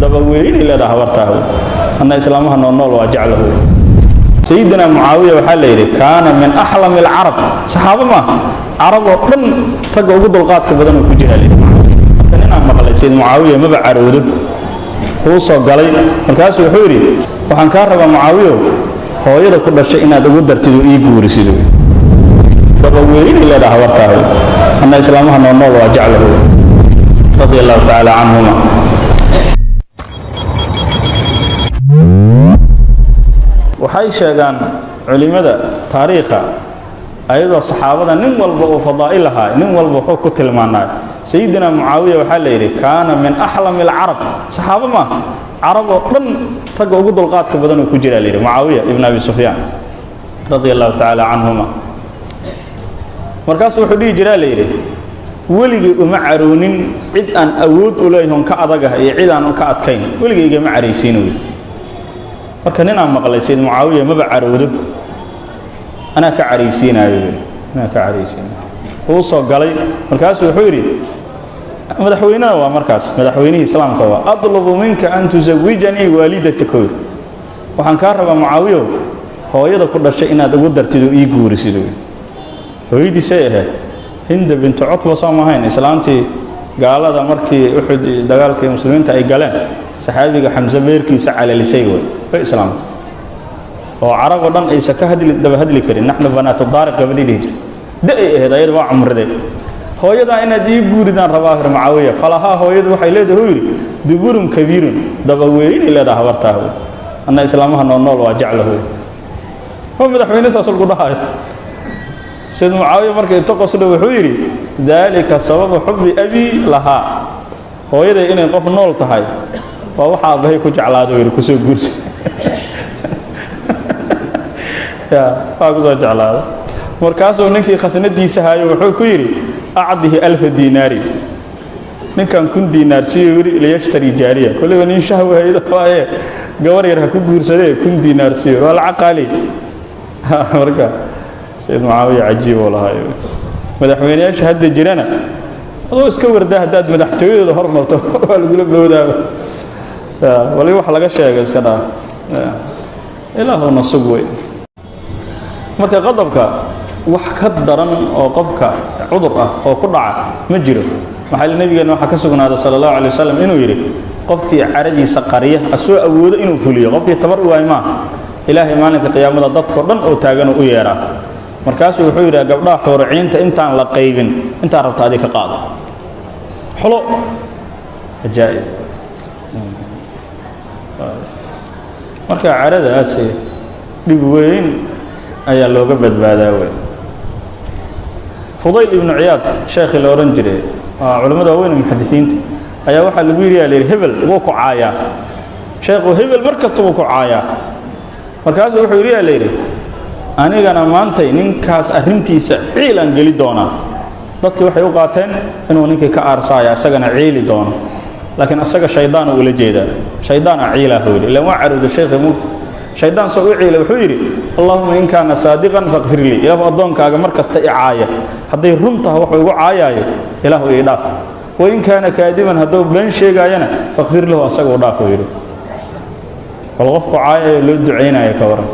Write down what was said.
دبوين إلى ده هورته أن إسلامها نور وجعله سيدنا معاوية وحليري كان من أحلم العرب صحابة ما عرب وقن رجع وجود القات كبدن وكجهالي كان أنا مقلي سيد معاوية ما بعروده هو صق علي مركز وحوري وحنكرر معاوية هو يدا كل شيء إن هذا قدر تدو يجور سيدو دبوين إلى ده هورته أن إسلامها نور وجعله رضي الله تعالى عنهما waxay sheegaan culimada taariikha ayadoo saxaabada nin walba oo fadaa'il lahaa nin walba wuxuu ku tilmaanay sayidina muawiya waxa la yiri kaana min ahlam al-arab saxaaba ma arab oo dhan rag ugu dulqaadka badan oo ku jira leeyahay muawiya ibn abi sufyan radiyallahu ta'ala anhuma markaas wuxuu dhigi jiray leeyahay waligii uma caroonin cid aan awood u leeyahay ka adag ah iyo cid aan ka adkayn waligii ma careysiinayo marka nin aan maqlay sayid muawiya ma bacaroodo ana ka careysiinayo uu soo galay markaas wuxuu yiri madaxweynaha waa markaas madaxweynihii islaamka waa adlubu minka an tuzawijani walidataka waxaan ka rabaa muawiya hooyada ku dhashay inaad ugu dartido ii guurisido hooyadiisay ahayd hind bint utba samahayn islaantii gaalada markii uxud dagaalkii muslimiinta ay galeen saxaabiga xamza meerkiisa calalisay way islaamta oo carab oo dhan ay ka daba hadli karin naxna banaatu daariq gabadhii jirtay day ahayd waa umrade hooyada inaad ii guuridaan rabaa muawiya falaha hooyadu waxay leedahay yiri duburun kabiirun daba weyn ilaa habartaahu anna islaamaha nool waa jaclahu oo madaxweyne saasoo ku dhahay سيد معاوية مركز تقصد وحويري ذلك سبب حب أبي لها هو يدي إنه يقف نول تهاي فوحا بهي كجعلاد ويري كسو قرس يا فاكسو جعلاد مركزو نكي خسنة دي سهاي وحوي كويري أعده 1000 دينار نكان كن دينار سيوري ليشتري جارية كل من شهوة هيدا فايه قوار يرها كقرس كن دينار سيوري والعقالي مركز سيد معاوية عجيب والله مدحوين ايش هاد الجيرانة الله اسكور ده هداد مدحتويه ده هرمرته والقلوب له ده ولا يوحى لقى الشيء كذا إله نصبوي مركا غضبك وحكدرا أو قفك عذرة أو قرعة مجرى محل النبي أنه حكسبنا هذا صلى الله عليه وسلم إنه يري قفك عرجي سقرية أسوأ أود إنه فليه قفك تبرؤ ما إلهي مالك قيامة ضد قرن أو تاجن ويرى markaas wuxuu yiraahdaa gabdhaha xooriciinta intaan la qaybin inta rabta adiga qaado xolo ajaa'ib marka caradaas dib weyn ayaa looga badbaadaa way Fudayl ibn Iyad sheekh la oran jiray culimada weyn muhaddisiinta ayaa waxa lagu yiraahdaa hebel wuu ku caaya sheekhu hebel markasta wuu ku caaya markaas wuxuu yiraahdaa anigana maantay ninkaas arintiisa ciilan gali doona dadkii waxay u qaateen inuu ninkii ka aarsaaya asagana ciili doono laakiin asaga shaydaan uu la jeedaa shaydaan ciila hoori ila waa caruud sheekh muqt shaydaan soo u ciila wuxuu yiri allahumma in kana saadiqan faghfir li ila adoonkaaga markasta icaaya haday runta wax ugu caayaayo ilaahu ii dhaaf wa in kana kaadiban hadoo been sheegayana faghfir lahu asaga u dhaaf yiri wal qofku caayayo loo duceynaayo ka waran